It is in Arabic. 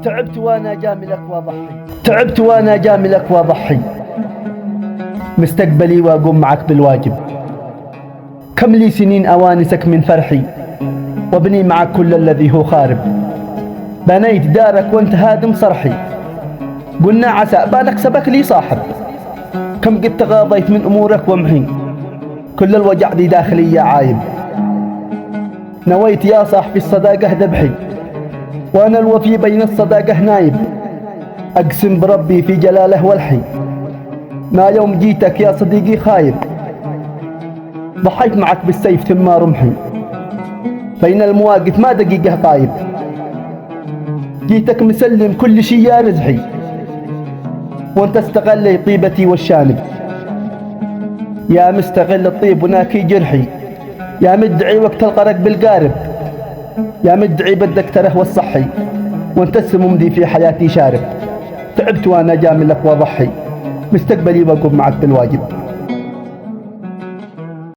تعبت وانا جاملك واضحي، تعبت وانا جاملك واضحي، مستقبلي واقوم معك بالواجب. كم لي سنين اوانسك من فرحي، وابني معك كل الذي هو خارب. بنيت دارك وانت هادم صرحي، قلنا عسى بالك سبك لي صاحب. كم قد تغاضيت من امورك وامحي، كل الوجع ذي داخلي يا عايب. نويت يا صاحبي الصداقة ذبحي، وانا الوفي بين الصداقة نايب. اقسم بربي في جلاله والحي، ما يوم جيتك يا صديقي خايب. ضحيت معك بالسيف ثم رمحي، بين المواقف ما دقيقة طايب. جيتك مسلم كل شي يا رزحي، وانت استغل طيبتي والشانب. يا مستغل الطيب وناكي جرحي، يا مدعي وقت الغرق بالقارب. يا مدعي بدك ترهوى الصحي، وانت السموم في حياتي شارب. تعبت وانا جاملك واضحي، مستقبلي بقوم معك بالواجب.